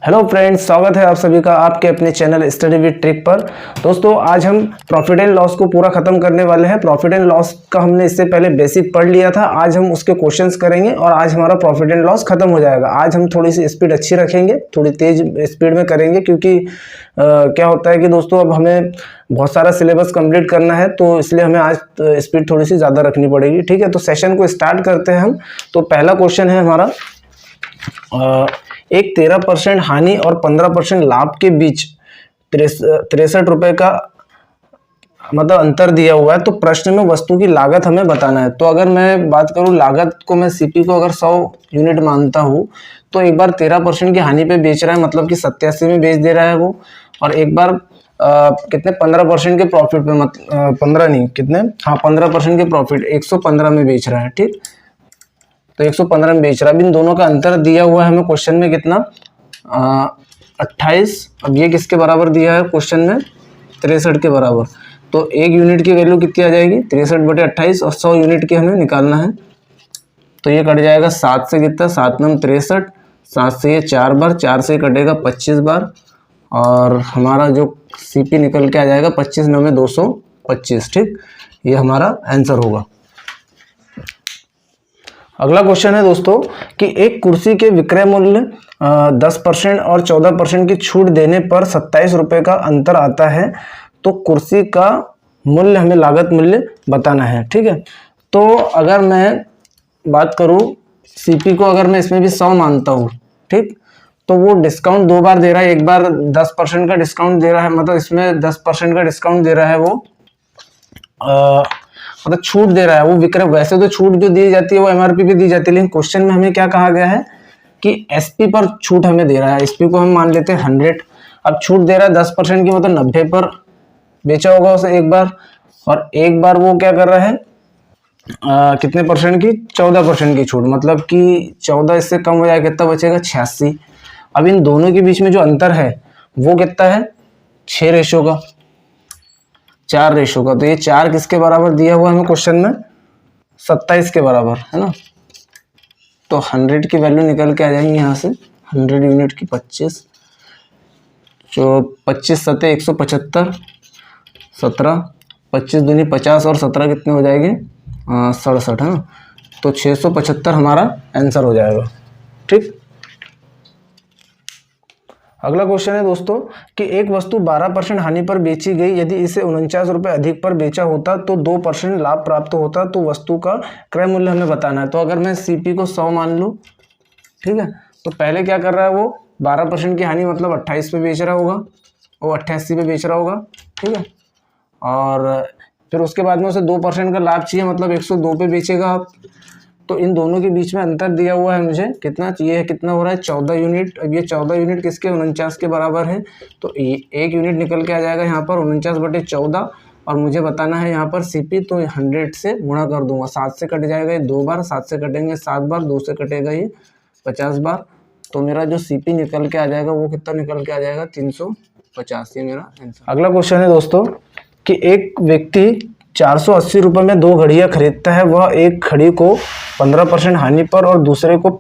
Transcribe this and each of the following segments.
Hello friends, स्वागत है आप सभी का आपके अपने चैनल स्टडी विद ट्रिक पर। दोस्तों, आज हम प्रॉफिट एंड लॉस को पूरा खत्म करने वाले हैं। प्रॉफिट एंड लॉस का हमने इससे पहले बेसिक पढ़ लिया था। आज हम उसके क्वेश्चंस करेंगे और आज हमारा प्रॉफिट एंड लॉस खत्म हो जाएगा। आज हम थोड़ी सी स्पीड अच्छी रखेंगे, थोड़ी तेज स्पीड में करेंगे, क्योंकि क्या होता है कि दोस्तों अब हमें बहुत सारा सिलेबस कंप्लीट करना है, तो इसलिए हमें आज स्पीड थोड़ी सी ज़्यादा रखनी पड़ेगी। ठीक है, तो सेशन को स्टार्ट करते हैं हम। तो पहला क्वेश्चन है हमारा, एक 13% हानि और 15% लाभ के बीच 63 रुपए का मतलब अंतर दिया हुआ है। तो प्रश्न में वस्तु की लागत हमें बताना है। तो अगर मैं बात करूं लागत को, मैं सीपी को अगर 100 यूनिट मानता हूं, तो एक बार 13% की हानि पे बेच रहा है, मतलब कि 87 में बेच दे रहा है वो। और एक बार कितने 15% के प्रॉफिट पे, 15 नहीं कितने, हाँ 15% के प्रॉफिट 115 में बेच रहा है। ठीक, तो 115 में बेच रहा है। अब इन दोनों का अंतर दिया हुआ है हमें क्वेश्चन में कितना, 28। अब ये किसके बराबर दिया है क्वेश्चन में, 63 के बराबर। तो एक यूनिट की वैल्यू कितनी आ जाएगी, 63/28, और 100 यूनिट की हमें निकालना है। तो ये कट जाएगा 7 से, कितना 7 9 63, 7 से ये 4 बार, 4 से कटेगा 25 बार, और हमारा जो सीपी निकल के आ जाएगा 25 9 225। ठीक, ये हमारा आंसर होगा। अगला क्वेश्चन है दोस्तों कि एक कुर्सी के विक्रय मूल्य 10% और 14% की छूट देने पर 27 रुपये का अंतर आता है। तो कुर्सी का मूल्य हमें लागत मूल्य बताना है। ठीक है, तो अगर मैं बात करूं सीपी को, अगर मैं इसमें भी 100 मानता हूं, ठीक, तो वो डिस्काउंट 2 बार दे रहा है। एक बार 10% का डिस्काउंट दे रहा है, मतलब इसमें 10% का डिस्काउंट दे रहा है वो, मतलब छूट दे रहा है वो विक्रय। वैसे तो छूट जो दी जाती है वो एमआरपी पे दी जाती है, लेकिन क्वेश्चन में हमें क्या कहा गया है कि एसपी पर छूट हमें दे रहा है। एसपी को हम मान लेते हैं 100। अब छूट दे रहा है 10% की, मतलब 90 पर बेचा होगा उसे एक बार, और एक बार वो क्या कर रहा है कितने परसेंट की, 14% की छूट, मतलब कि 14 इससे कम हो जाएगा, कितना बचेगा 86। अब इन दोनों के बीच में जो अंतर है वो कितना है, 6 रेशो का, 4 रेशो का। तो ये 4 किसके बराबर दिया हुआ हमें क्वेश्चन में, 27 के बराबर है ना। तो 100 की वैल्यू निकल के आ जाएंगी यहाँ से, 100 यूनिट की 25, जो 25 सते 175, 17, 25 दूनी 50, और 17 कितने हो जाएंगे 67 है ना। तो 675 हमारा आंसर हो जाएगा। ठीक, अगला क्वेश्चन है दोस्तों कि एक वस्तु 12% हानि पर बेची गई। यदि इसे 49 रुपये अधिक पर बेचा होता तो 2% लाभ प्राप्त होता। तो वस्तु का क्रय मूल्य हमें बताना है। तो अगर मैं सीपी को 100 मान लूँ, ठीक है, तो पहले क्या कर रहा है वो 12% की हानि, मतलब 28 पे बेच रहा होगा, वो 88 पे बेच रहा होगा। ठीक है, और फिर उसके बाद में उसे 2% का लाभ चाहिए, मतलब 102 पे बेचेगा आप। तो इन दोनों के बीच में अंतर दिया हुआ है मुझे, कितना चाहिए, कितना हो रहा है 14 यूनिट। अब ये 14 यूनिट किसके, 49 के बराबर है। तो एक यूनिट निकल के आ जाएगा यहाँ पर 49/14, और मुझे बताना है यहाँ पर सीपी। तो 100 से गुणा कर दूंगा, 7 से कट जाएगा ये 2 बार, 7 से कटेंगे 7 बार, 2 से कटेगा ये 50 बार। तो मेरा जो सीपी निकल के आ जाएगा वो कितना निकल के आ जाएगा, 350। ये मेरा आंसर। अगला क्वेश्चन है दोस्तों कि एक व्यक्ति 480 रुपये में 2 घड़ियाँ खरीदता है। वह एक घड़ी को 15% हानि पर और दूसरे को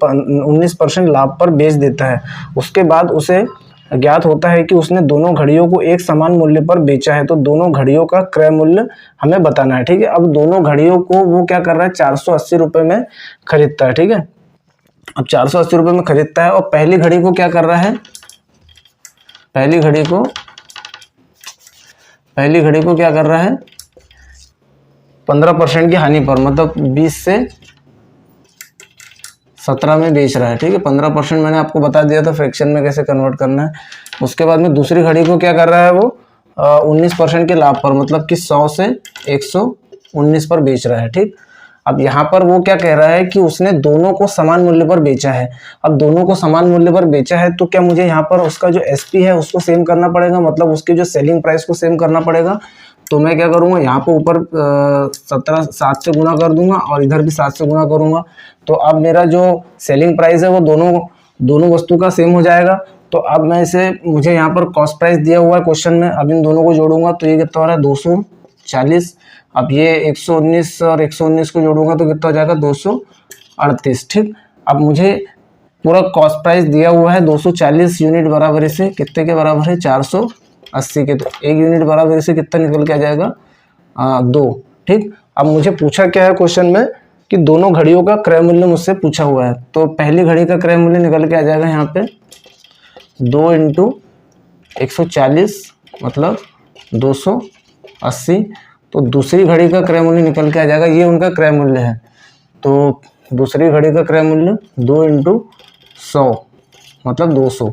19% लाभ पर बेच देता है। उसके बाद उसे ज्ञात होता है कि उसने दोनों घड़ियों को एक समान मूल्य पर बेचा है। तो दोनों घड़ियों का क्रय मूल्य हमें बताना है। ठीक है, अब दोनों घड़ियों को वो क्या कर रहा है, 480 रुपये में खरीदता है। ठीक है, अब 480 रुपये में खरीदता है, और पहली घड़ी को क्या कर रहा है, पहली घड़ी को क्या कर रहा है, 15% की हानि पर, मतलब 20 से 17 में बेच रहा है। ठीक है, 15% मैंने आपको बता दिया था फ्रैक्शन में कैसे कन्वर्ट करना है। उसके बाद में दूसरी घड़ी को क्या कर रहा है वो 19% के लाभ पर, मतलब कि 100 से 119 पर बेच रहा है। ठीक, अब यहाँ पर वो क्या कह रहा है कि उसने दोनों को समान मूल्य पर बेचा है। अब दोनों को समान मूल्य पर बेचा है, तो क्या मुझे यहाँ पर उसका जो एसपी है उसको सेम करना पड़ेगा, मतलब उसकी जो सेलिंग प्राइस को सेम करना पड़ेगा। तो मैं क्या करूँगा, यहाँ पर ऊपर 7 से गुणा कर दूंगा, और इधर भी 7 से गुणा करूँगा। तो अब मेरा जो सेलिंग प्राइस है वो दोनों वस्तु का सेम हो जाएगा। तो अब मैं इसे, मुझे यहाँ पर कॉस्ट प्राइस दिया हुआ है क्वेश्चन में, अब इन दोनों को जोड़ूंगा तो ये कितना हो रहा है 240। अब ये 119 और 119 को जोड़ूंगा तो कितना हो जाएगा 238। ठीक, अब मुझे पूरा कॉस्ट प्राइस दिया हुआ है 240 यूनिट बराबर इसे कितने के बराबर है 480 के। तो 1 यूनिट बराबर इसे कितना निकल के आ जाएगा 2। ठीक, अब मुझे पूछा क्या है क्वेश्चन में कि दोनों घड़ियों का क्रय मूल्य मुझसे पूछा हुआ है। तो पहली घड़ी का क्रय मूल्य निकल के आ जाएगा यहाँ पे 2 × 140 मतलब 280। तो दूसरी घड़ी का क्रय मूल्य निकल के आ जाएगा, ये उनका क्रय मूल्य है। तो दूसरी घड़ी का क्रय मूल्य 2 × 100 मतलब 200।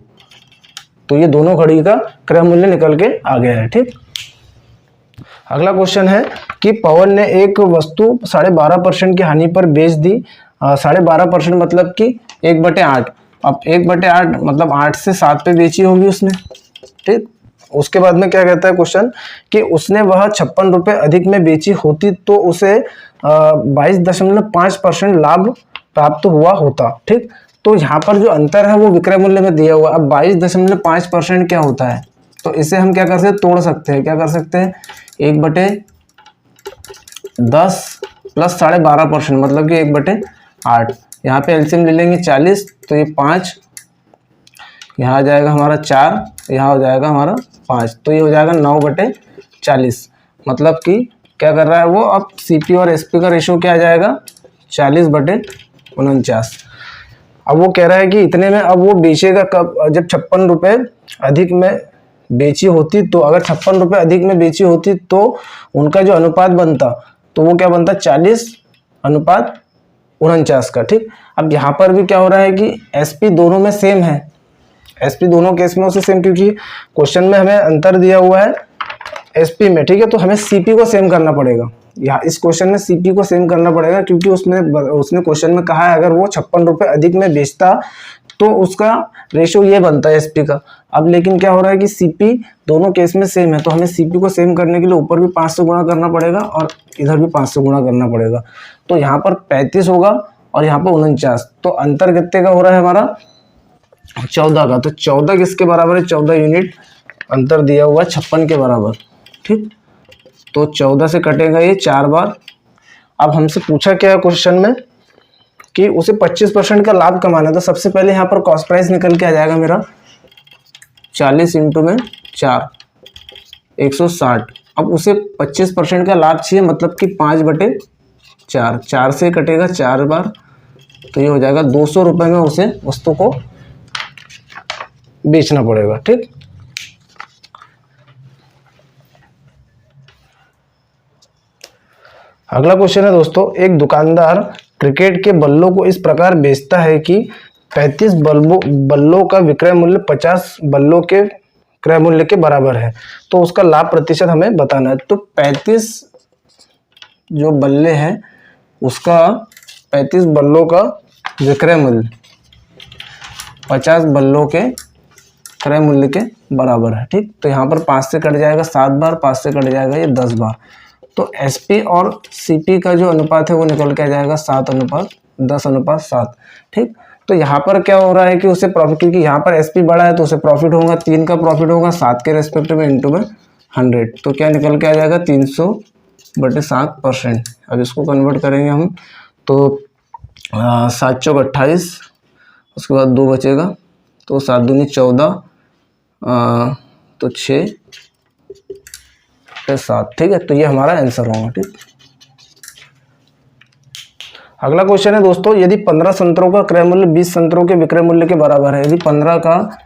तो ये दोनों घड़ी का क्रय मूल्य निकल के आ गया है। ठीक, अगला क्वेश्चन है कि पवन ने एक वस्तु 12.5% की हानि पर बेच दी। 12.5% मतलब कि 1/8। अब 1/8 मतलब 8 से 7 पे बेची होगी उसने। ठीक, उसके बाद में क्या कहता है क्वेश्चन कि उसने वह 56 रुपये अधिक में बेची होती तो उसे 22.5% लाभ प्राप्त हुआ होता। ठीक, तो यहाँ पर जो अंतर है वो विक्रय मूल्य में दिया हुआ। अब 22.5% क्या होता है, तो इसे हम क्या कर सकते हैं, तोड़ सकते हैं। क्या कर सकते हैं, 1/10 प्लस 12.5% मतलब कि 1/8। यहाँ पे एलसीएम ले लेंगे 40, तो ये 5, यहाँ आ जाएगा हमारा 4, यहाँ हो जाएगा हमारा 5, तो ये हो जाएगा 9/40। मतलब कि क्या कर रहा है वो, अब सीपी और एसपी का रेशो क्या आ जाएगा 40/49। अब वो कह रहा है कि इतने में अब वो बेचेगा कब, जब 56 रुपये अधिक में बेची होती। तो अगर 56 रुपये अधिक में बेची होती तो उनका जो अनुपात बनता तो वो क्या बनता 40/49 का। ठीक, अब यहाँ पर भी क्या हो रहा है कि एसपी दोनों में सेम है, एसपी दोनों केस में उसे सेम, क्योंकि क्वेश्चन में हमें अंतर दिया हुआ है एसपी में। ठीक है, तो हमें सीपी को सेम करना पड़ेगा। यहाँ इस क्वेश्चन में सीपी को सेम करना पड़ेगा, क्योंकि उसने क्वेश्चन में कहा है अगर वो 56 रुपये अधिक में बेचता तो उसका रेशो ये बनता है एसपी का। अब लेकिन क्या हो रहा है कि सीपी दोनों केस में सेम है, तो हमें सीपी को सेम करने के लिए ऊपर भी 5 से गुणा करना पड़ेगा और इधर भी 5 से गुणा करना पड़ेगा। तो यहाँ पर 35 होगा और यहाँ पर 49। तो अंतर कितने का हो रहा है हमारा 14 का। तो 14 किसके बराबर है, 14 यूनिट अंतर दिया हुआ है 56 के बराबर। ठीक, तो 14 से कटेगा ये 4 बार। अब हमसे पूछा क्या है क्वेश्चन में कि उसे 25% का लाभ कमाना है। तो सबसे पहले यहाँ पर कॉस्ट प्राइस निकल के आ जाएगा मेरा 40 × 4 160। अब उसे 25% का लाभ चाहिए, मतलब कि 5/4। 4 से कटेगा 4 बार, तो ये हो जाएगा 200 रुपये में उसे वस्तु को बेचना पड़ेगा। ठीक, अगला क्वेश्चन है दोस्तों, एक दुकानदार क्रिकेट के बल्लों को इस प्रकार बेचता है कि 35 बल्लों का विक्रय मूल्य 50 बल्लों के क्रय मूल्य के बराबर है। तो उसका लाभ प्रतिशत हमें बताना है। तो 35 जो बल्ले हैं उसका 35 बल्लों का विक्रय मूल्य 50 बल्लों के क्रय मूल्य के बराबर है। ठीक, तो यहाँ पर 5 से कट जाएगा 7 बार, 5 से कट जाएगा ये 10 बार। तो एसपी और सीपी का जो अनुपात है वो निकल के आ जाएगा 7:10:7। ठीक, तो यहाँ पर क्या हो रहा है कि उसे प्रॉफिट, क्योंकि यहाँ पर एसपी बड़ा है तो उसे प्रॉफिट होगा, 3 का प्रॉफिट होगा 7 के रेस्पेक्ट में इंटू में 100। तो क्या निकल के आ जाएगा 300/7%। अब इसको कन्वर्ट करेंगे हम तो 7 चौक 28, उसके बाद 2 बचेगा, तो 7 दूनी 14, तो 6 पे 7। ठीक है, तो ये हमारा आंसर होगा। ठीक, अगला क्वेश्चन है दोस्तों, यदि 15 संतरों का क्रय मूल्य 20 संतरों के विक्रय मूल्य के बराबर है, यदि 15 का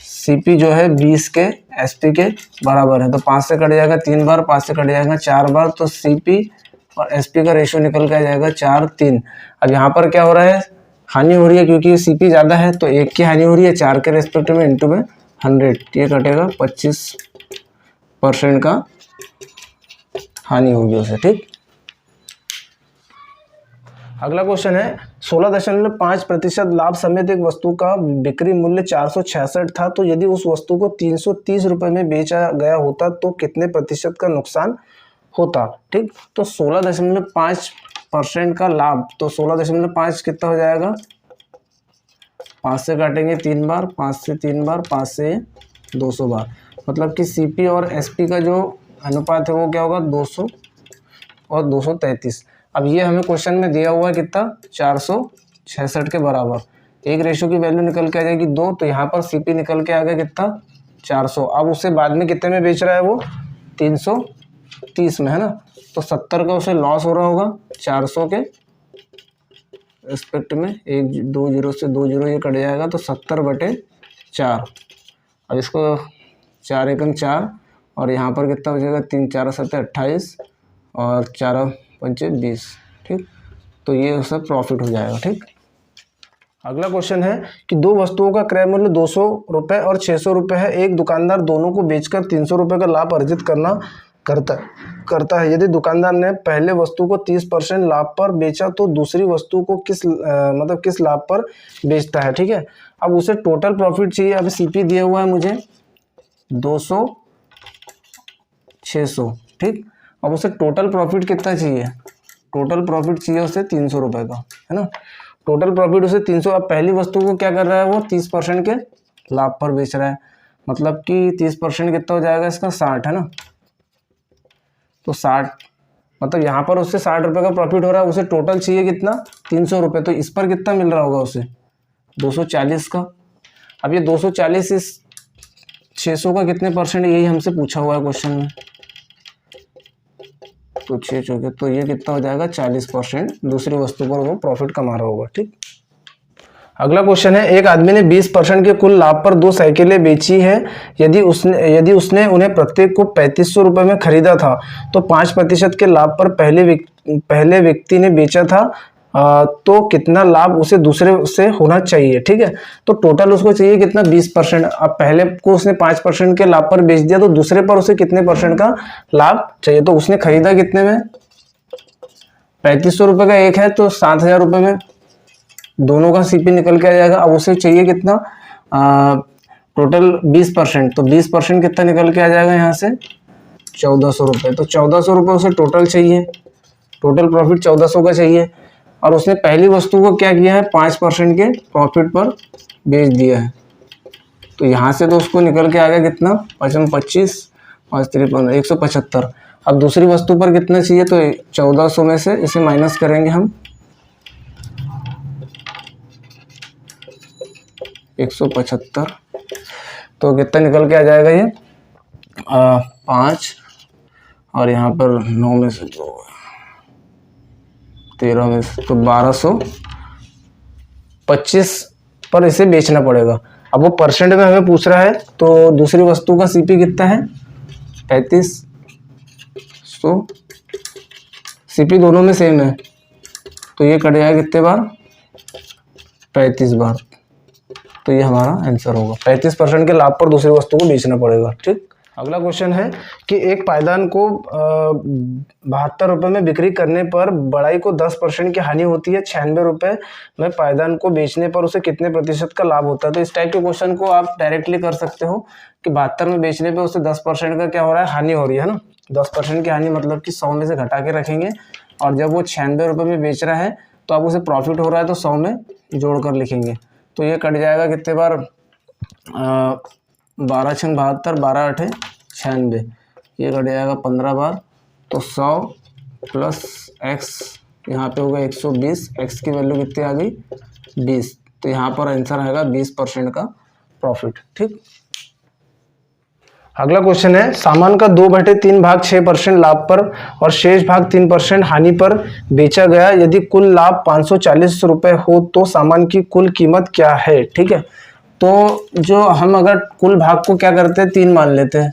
सीपी जो है 20 के एसपी के बराबर है, तो 5 से कट जाएगा 3 बार, 5 से कट जाएगा 4 बार, तो सीपी और एसपी का रेशियो निकल के आ जाएगा 4:3। अब यहाँ पर क्या हो रहा है, हानि हो रही है, क्योंकि सीपी ज़्यादा है तो 1 की हानि हो रही है, 4 के रेस्पेक्ट में इंटू में 100, ये कटेगा 25% का हानि होगी उसे। ठीक, अगला क्वेश्चन है 16.5% लाभ समेत एक वस्तु का बिक्री मूल्य 466 था, तो यदि उस वस्तु को 330 रुपये में बेचा गया होता तो कितने प्रतिशत का नुकसान होता। ठीक, तो 16.5% का लाभ, तो 16.5 कितना हो जाएगा, 5 से काटेंगे 3 बार, 5 से 3 बार, 5 से 200 बार, मतलब कि सीपी और एसपी का जो अनुपात है वो क्या होगा 200 और 233। अब ये हमें क्वेश्चन में दिया हुआ है कितना 466 के बराबर। एक रेशो की वैल्यू निकल के आ जाएगी 2, तो यहाँ पर सीपी निकल के आ गया कितना 400। अब उससे बाद में कितने में बेच रहा है वो 330 में, है ना। तो 70 का उसे लॉस हो रहा होगा 400 के रिस्पेक्ट में, 1 2 0 से 2 0 ये कट जाएगा, तो 70/4। अब इसको 4 एकम 4 और यहाँ पर कितना हो जाएगा 3 4 7 28 और 4 5 20, ठीक। तो ये उसका प्रॉफिट हो जाएगा, ठीक। अगला क्वेश्चन है कि दो वस्तुओं का क्रय मूल्य 200 रुपये और 600 रुपये है। एक दुकानदार दोनों को बेचकर 300 रुपये का लाभ अर्जित करता है। यदि दुकानदार ने पहले वस्तु को 30% लाभ पर बेचा तो दूसरी वस्तु को किस लाभ पर बेचता है, ठीक है। अब उसे टोटल प्रॉफिट चाहिए। अब सीपी दिया हुआ है मुझे 200 600, ठीक। अब उसे टोटल प्रॉफिट कितना चाहिए, टोटल प्रॉफिट चाहिए उसे 300 रुपये का, है ना। टोटल प्रॉफिट उसे 300। अब पहली वस्तु को क्या कर रहा है वो 30% के लाभ पर बेच रहा है, मतलब कि 30% कितना हो जाएगा इसका 60, है ना। तो 60 मतलब यहाँ पर उससे 60 रुपये का प्रॉफिट हो रहा है। उसे टोटल चाहिए कितना 300 रुपये, तो इस पर कितना मिल रहा होगा उसे 240 का। अब ये 240 इस 600 का कितने परसेंट, यही हमसे पूछा हुआ है क्वेश्चन में। तो 6 चौके, तो ये कितना हो जाएगा 40%, दूसरी वस्तु पर वो प्रॉफिट कमा रहा होगा, ठीक। अगला क्वेश्चन है, एक आदमी ने 20% के कुल लाभ पर 2 साइकिलें बेची है। यदि उसने उन्हें प्रत्येक को 3500 रुपये में खरीदा था तो 5% के लाभ पर पहले व्यक्ति ने बेचा था, तो कितना लाभ उसे दूसरे से होना चाहिए, ठीक है। तो टोटल उसको चाहिए कितना 20%। अब पहले को उसने 5% के लाभ पर बेच दिया, तो दूसरे पर उसे कितने % का लाभ चाहिए। तो उसने खरीदा कितने में 3500 रुपये का एक है, तो 7000 रुपये में दोनों का सीपी निकल के आ जाएगा। अब उसे चाहिए कितना टोटल 20%, तो 20% कितना निकल के आ जाएगा यहाँ से 1400 रुपये। तो 1400 रुपये उसे टोटल चाहिए, टोटल प्रॉफिट 1400 का चाहिए। और उसने पहली वस्तु को क्या किया है 5% के प्रॉफिट पर बेच दिया है, तो यहाँ से तो उसको निकल के आ गया कितना 25 5 53 175। अब दूसरी वस्तु पर कितना चाहिए, तो 1400 में से इसे माइनस करेंगे हम 175, तो कितना निकल के आ जाएगा ये 5 और यहाँ पर 9 में से 2 13 में से, तो 1225 पर इसे बेचना पड़ेगा। अब वो परसेंट में हमें पूछ रहा है, तो दूसरी वस्तु का सीपी कितना है 3500, सीपी दोनों में सेम है, तो ये कट जाएगा कितने बार 35 बार। तो ये हमारा आंसर होगा 35% के लाभ पर दूसरी वस्तु को बेचना पड़ेगा, ठीक। अगला क्वेश्चन है कि एक पायदान को 72 रुपये में बिक्री करने पर बढ़ाई को 10% की हानि होती है। 96 रुपये में पायदान को बेचने पर उसे कितने % का लाभ होता है। तो इस टाइप के क्वेश्चन को आप डायरेक्टली कर सकते हो कि 72 में बेचने पर उसे 10% का क्या हो रहा है हानि हो रही है ना। 10% की हानि मतलब कि 100 में से घटा के रखेंगे, और जब वो 96 रुपये में बेच रहा है तो अब उसे प्रॉफिट हो रहा है, तो 100 में जोड़ कर लिखेंगे। तो ये कट जाएगा कितने बार 12 6 72 12 8 96, ये कट जाएगा 15 बार। तो 100 प्लस x यहाँ पे होगा 120, x की वैल्यू कितनी आ गई 20, तो यहाँ पर आंसर आएगा 20% का प्रॉफिट, ठीक। अगला क्वेश्चन है, सामान का 2/3 भाग 6% लाभ पर और शेष भाग 3% हानि पर बेचा गया। यदि कुल लाभ 540 रुपये हो तो सामान की कुल कीमत क्या है, ठीक है। तो जो हम अगर कुल भाग को क्या करते हैं 3 मान लेते हैं,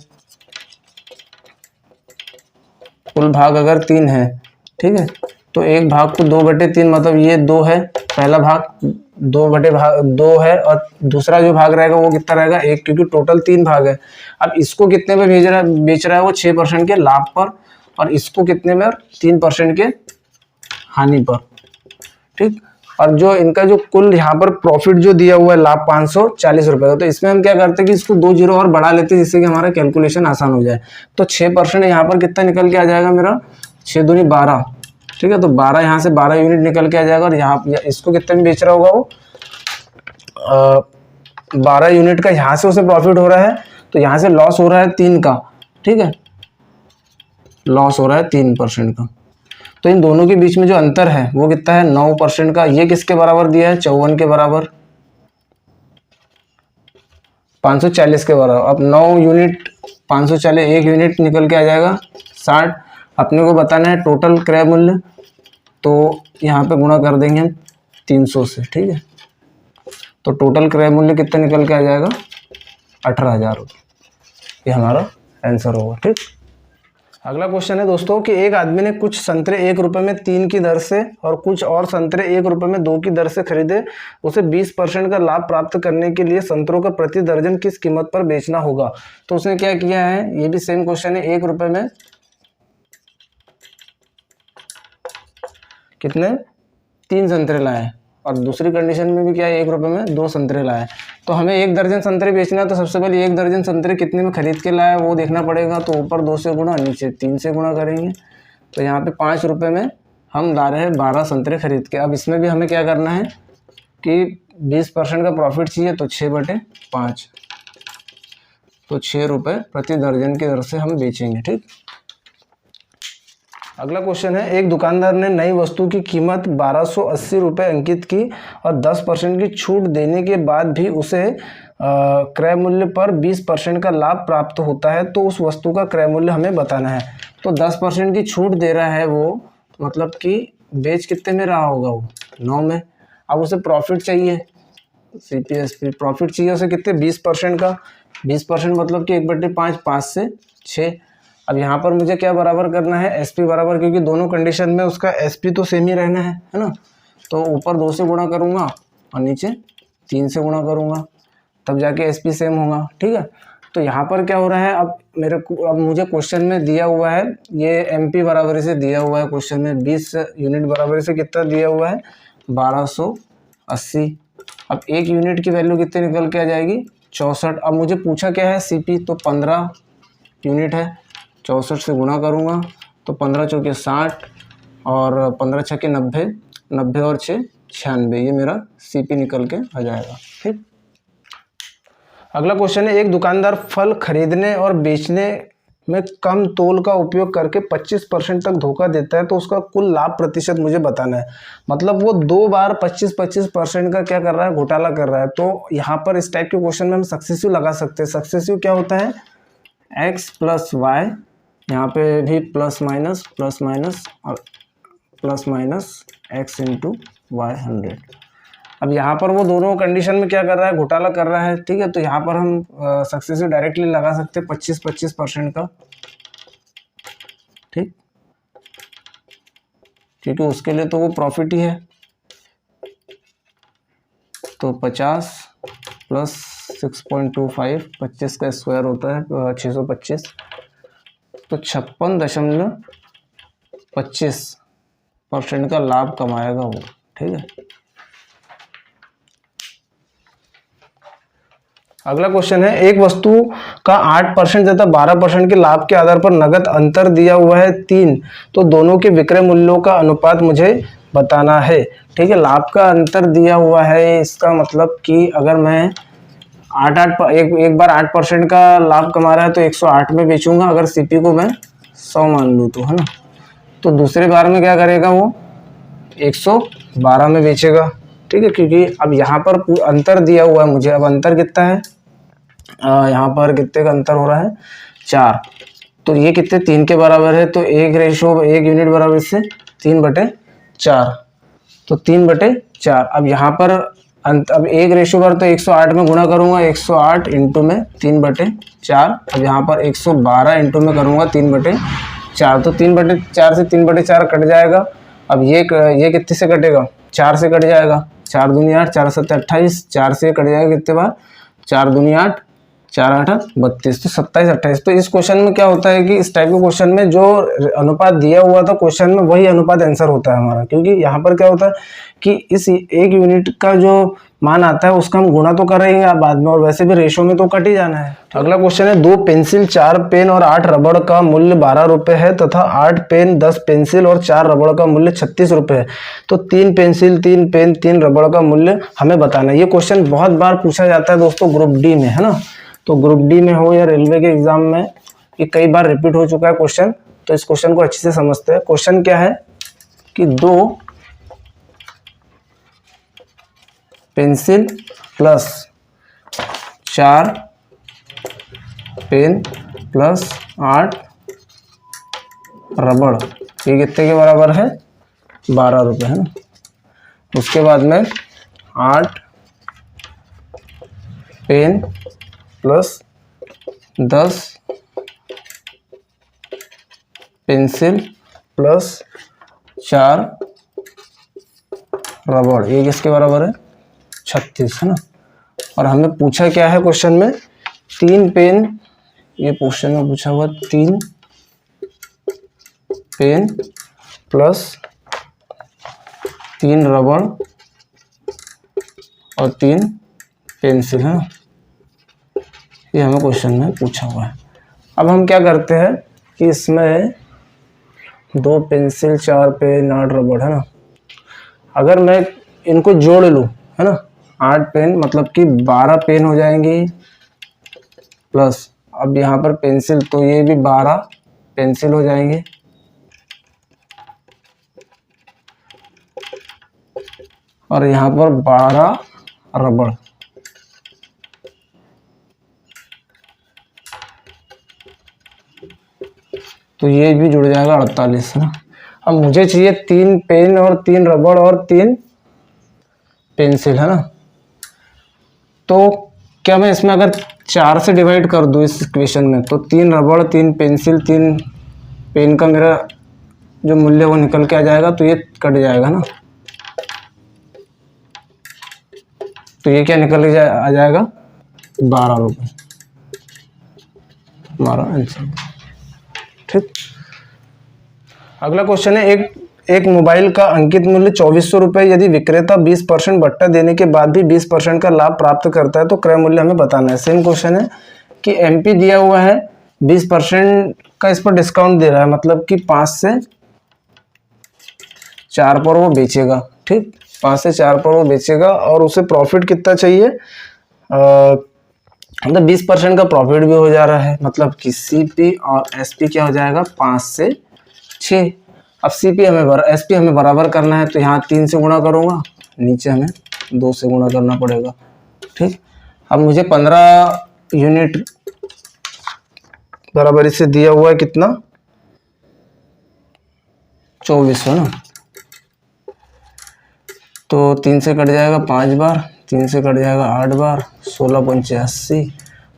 कुल भाग अगर 3 है, ठीक है, तो एक भाग को 2/3 मतलब ये 2 है, पहला भाग 2 है, और दूसरा जो भाग रहेगा वो कितना रहेगा 1, क्योंकि टोटल 3 भाग है। अब इसको कितने में बेच रहा है वो 6% के लाभ पर, और इसको कितने में 3% के हानि पर, ठीक। और जो इनका जो कुल यहाँ पर प्रॉफिट जो दिया हुआ है लाभ 540 रुपये का, तो इसमें हम क्या करते हैं कि इसको 2 जीरो और बढ़ा लेते हैं जिससे कि हमारा कैलकुलेशन आसान हो जाए। तो 6% यहाँ पर कितना निकल के आ जाएगा मेरा 6 दूनी 12, ठीक है। तो 12 यहाँ से 12 यूनिट निकल के आ जाएगा, और यहाँ इसको कितने में बेच रहा होगा वो 12 यूनिट का यहाँ से उसे प्रॉफिट हो रहा है, तो यहाँ से लॉस हो रहा है 3 का, ठीक है, लॉस हो रहा है 3% का। तो इन दोनों के बीच में जो अंतर है वो कितना है 9% का। ये किसके बराबर दिया है 54 के बराबर, 540 के बराबर। अब 9 यूनिट 540, 1 यूनिट निकल के आ जाएगा 60। अपने को बताना है टोटल क्रय मूल्य, तो यहाँ पे गुणा कर देंगे हम 300 से, ठीक है। तो टोटल क्रय मूल्य कितना निकल के आ जाएगा, 18,000 रुपये। ये हमारा आंसर होगा, ठीक। अगला क्वेश्चन है दोस्तों कि एक आदमी ने कुछ संतरे 1 रुपये में 3 की दर से और कुछ और संतरे 1 रुपये में 2 की दर से खरीदे। उसे 20% का लाभ प्राप्त करने के लिए संतरों का प्रति दर्जन किस कीमत पर बेचना होगा। तो उसने क्या किया है, ये भी सेम क्वेश्चन है। 1 रुपये में कितने, 3 संतरे लाए, और दूसरी कंडीशन में भी क्या है, 1 रुपये में 2 संतरे लाए। तो हमें 1 दर्जन संतरे बेचना है, तो सबसे पहले 1 दर्जन संतरे कितने में खरीद के लाया वो देखना पड़ेगा। तो ऊपर 2 से गुणा, नीचे 3 से गुणा करेंगे। तो यहाँ पे 5 रुपये में हम ला रहे हैं 12 संतरे खरीद के। अब इसमें भी हमें क्या करना है कि 20% का प्रॉफिट चाहिए, तो 6/5, तो 6 रुपये प्रति दर्जन की दर से हम बेचेंगे, ठीक। अगला क्वेश्चन है, एक दुकानदार ने नई वस्तु की कीमत 1280 रुपये अंकित की और 10% की छूट देने के बाद भी उसे क्रय मूल्य पर 20% का लाभ प्राप्त होता है। तो उस वस्तु का क्रय मूल्य हमें बताना है। तो 10% की छूट दे रहा है वो, मतलब कि बेच कितने में रहा होगा वो, 9 में। अब उसे प्रॉफिट चाहिए, CPSP प्रॉफिट चाहिए उसे कितने, 20% का। 20% मतलब कि 1/5, 5 से 6। अब यहाँ पर मुझे क्या बराबर करना है, SP बराबर, क्योंकि दोनों कंडीशन में उसका SP तो सेम ही रहना है ना। तो ऊपर 2 से गुणा करूँगा और नीचे 3 से गुणा करूँगा, तब जाके SP सेम होगा, ठीक है। तो यहाँ पर क्या हो रहा है, अब मुझे क्वेश्चन में दिया हुआ है, ये MP बराबर से दिया हुआ है क्वेश्चन में, 20 यूनिट बराबर से कितना दिया हुआ है, 1280। अब 1 यूनिट की वैल्यू कितनी निकल के आ जाएगी, 64। अब मुझे पूछा क्या है, CP, तो 15 यूनिट है। 64 से गुणा करूँगा तो 15 चौके 60 और 15 छक्के 90, 90 और 6 96, ये मेरा CP निकल के आ जाएगा, ठीक। अगला क्वेश्चन है, एक दुकानदार फल खरीदने और बेचने में कम तोल का उपयोग करके 25% तक धोखा देता है। तो उसका कुल लाभ प्रतिशत मुझे बताना है। मतलब वो 2 बार 25% का क्या कर रहा है, घोटाला कर रहा है। तो यहाँ पर इस टाइप के क्वेश्चन में हम सक्सेसिव लगा सकते हैं। सक्सेसिव क्या होता है, x + y, यहाँ पे भी प्लस माइनस और प्लस माइनस x × y 100। अब यहाँ पर वो दोनों कंडीशन में क्या कर रहा है, घोटाला कर रहा है, ठीक है। तो यहाँ पर हम सक्सेसिव डायरेक्टली लगा सकते हैं 25% का, ठीक, क्योंकि उसके लिए तो वो प्रॉफिट ही है। तो 50 + 6.25, 25 का स्क्वायर होता है 625, तो 56.25% का लाभ कमाएगा वो, ठीक है। अगला क्वेश्चन है, एक वस्तु का 8% तथा 12% के लाभ के आधार पर नगद अंतर दिया हुआ है 3। तो दोनों के विक्रय मूल्यों का अनुपात मुझे बताना है, ठीक है। लाभ का अंतर दिया हुआ है, इसका मतलब कि अगर मैं एक बार 8% का लाभ कमा रहा है तो 108 में बेचूंगा, अगर CP को मैं 100 मान लूँ तो, है ना। तो दूसरे बार में क्या करेगा, वो 112 में बेचेगा, ठीक है। क्योंकि अब यहाँ पर अंतर दिया हुआ है मुझे। अब अंतर कितना है, यहाँ पर कितने का अंतर हो रहा है, 4। तो ये कितने, 3 के बराबर है। तो 1 यूनिट बराबर से 3/4, तो 3/4। अब यहाँ पर अब 1 तो 108 में गुणा करूंगा, 108 इंटू में 3/4। अब यहाँ पर 112 इंटू में करूंगा 3/4, तो 3/4 से 3/4 कट जाएगा। अब ये कितने से कटेगा, 4 से कट जाएगा। 4 दूनी 8, 4 7 28, 4 से कट जाएगा कितने बार, 4 दूनी 8, 4 8 32, तो 27 28। तो इस क्वेश्चन में क्या होता है कि इस टाइप के क्वेश्चन में जो अनुपात दिया हुआ था क्वेश्चन में, वही अनुपात आंसर होता है हमारा। क्योंकि यहाँ पर क्या होता है कि इस 1 यूनिट का जो मान आता है उसका हम गुणा तो कर रहे हैं बाद में, और वैसे भी रेशो में तो कट ही जाना है। अगला क्वेश्चन है, 2 पेंसिल, 4 पेन और 8 रबड़ का मूल्य 12 रुपये है तथा 8 पेन, 10 पेंसिल और 4 रबड़ का मूल्य 36 रुपये है। तो 3 पेंसिल, 3 पेन, 3 रबड़ का मूल्य हमें बताना है। ये क्वेश्चन बहुत बार पूछा जाता है दोस्तों ग्रुप डी में, है ना। तो ग्रुप डी में हो या रेलवे के एग्जाम में, ये कई बार रिपीट हो चुका है क्वेश्चन। तो इस क्वेश्चन को अच्छे से समझते हैं। क्वेश्चन क्या है कि 2 पेंसिल प्लस 4 पेन प्लस 8 रबड़, ये कितने के बराबर है? 12 रुपये, है ना। उसके बाद में 8 पेन प्लस 10 पेंसिल प्लस 4 रबड़, ये किसके बराबर है? 36, है ना। और हमें पूछा क्या है क्वेश्चन में? 3 पेन, ये क्वेश्चन में पूछा हुआ 3 पेन प्लस 3 रबड़ और 3 पेंसिल, है ना। ये हमें क्वेश्चन में पूछा हुआ है। अब हम क्या करते हैं कि इसमें 2 पेंसिल 4 पेन 8 रबड़, है ना। अगर मैं इनको जोड़ लूँ, है ना, 8 पेन मतलब कि 12 पेन हो जाएंगी, प्लस अब यहाँ पर पेंसिल, तो ये भी 12 पेंसिल हो जाएंगे, और यहाँ पर 12 रबड़, तो ये भी जुड़ जाएगा 48, है ना। अब मुझे चाहिए 3 पेन और 3 रबड़ और 3 पेंसिल, है ना। तो क्या मैं इसमें अगर 4 से डिवाइड कर दूं इस इक्वेशन में, तो 3 रबड़ 3 पेंसिल 3 पेन का मेरा जो मूल्य वो निकल के आ जाएगा, तो ये कट जाएगा ना, तो ये क्या निकल के आ जाएगा? 12 रुपये, हमारा आंसर। ठीक, अगला क्वेश्चन है, एक मोबाइल का अंकित मूल्य 2400 रुपये, यदि विक्रेता 20% बट्टा देने के बाद भी 20% का लाभ प्राप्त करता है तो क्रय मूल्य हमें बताना है। सेम क्वेश्चन है कि एमपी दिया हुआ है, 20% का इस पर डिस्काउंट दे रहा है, मतलब कि 5 से 4 पर वो बेचेगा। ठीक, 5 से 4 पर वो बेचेगा और उसे प्रॉफिट कितना चाहिए? मतलब 20% का प्रॉफिट भी हो जा रहा है, मतलब कि सीपी और एसपी क्या हो जाएगा? 5 से 6। अब सीपी हमें एसपी हमें बराबर करना है, तो यहाँ 3 से गुणा करूँगा, नीचे हमें 2 से गुणा करना पड़ेगा। ठीक, अब मुझे 15 यूनिट बराबर इसे दिया हुआ है, कितना? 2400 ना, तो 3 से कट जाएगा 5 बार, 3 से कट जाएगा 8 बार, 1685।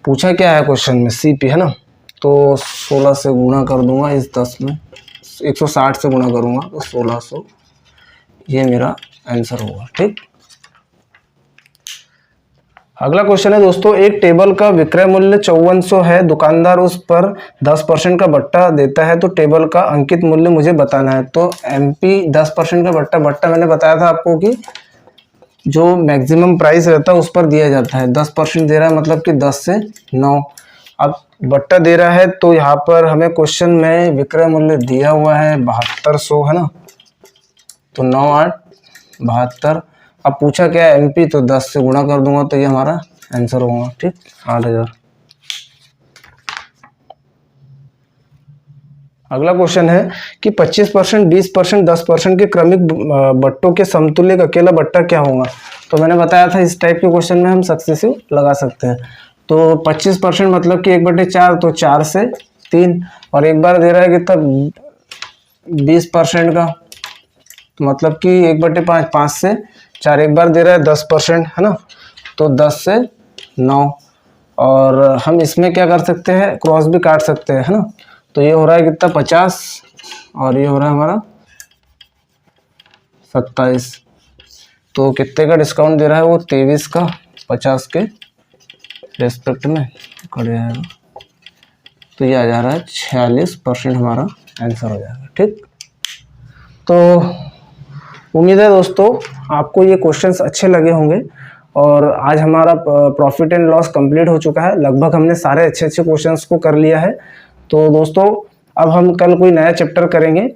पूछा क्या है क्वेश्चन में? सीपी, है ना। तो 16 से गुणा कर दूंगा इस 10 में, 160 से गुणा करूंगा तो 1600, ये मेरा आंसर होगा। ठीक, अगला क्वेश्चन है दोस्तों, एक टेबल का विक्रय मूल्य 5400 है, दुकानदार उस पर 10% का बट्टा देता है, तो टेबल का अंकित मूल्य मुझे बताना है। तो एमपी 10% का बट्टा मैंने बताया था आपको कि जो मैक्सिमम प्राइस रहता है उस पर दिया जाता है, 10% दे रहा है, मतलब कि 10 से 9। अब बट्टा दे रहा है, तो यहाँ पर हमें क्वेश्चन में विक्रय मूल्य दिया हुआ है 7200, है ना, तो 9 8 72। अब पूछा क्या है? एमपी, तो 10 से गुणा कर दूंगा, तो ये हमारा आंसर होगा। ठीक, 8000। अगला क्वेश्चन है कि 25%, 20%, 10% के क्रमिक बट्टों के समतुल्य का अकेला बट्टा क्या होगा? तो मैंने बताया था इस टाइप के क्वेश्चन में हम सक्सेसिव लगा सकते हैं। तो 25% मतलब कि 1/4, तो 4 से 3, और एक बार दे रहा है कितना? 20% का, तो मतलब कि 1/5, 5 से 4, एक बार दे रहा है 10%, है ना, तो 10 से 9। और हम इसमें क्या कर सकते हैं? क्रॉस भी काट सकते हैं, है ना। तो ये हो रहा है कितना? 50, और ये हो रहा है हमारा 27। तो कितने का डिस्काउंट दे रहा है वो? 23 का, 50 के रेस्पेक्ट में कट जाएगा, तो ये आ जा रहा है 46% हमारा आंसर हो जाएगा। ठीक, तो उम्मीद है दोस्तों आपको ये क्वेश्चंस अच्छे लगे होंगे, और आज हमारा प्रॉफिट एंड लॉस कंप्लीट हो चुका है। लगभग हमने सारे अच्छे क्वेश्चंस को कर लिया है। तो दोस्तों अब हम कल कोई नया चैप्टर करेंगे।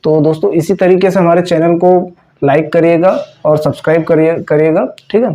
तो दोस्तों इसी तरीके से हमारे चैनल को लाइक करिएगा और सब्सक्राइब करिएगा। ठीक है।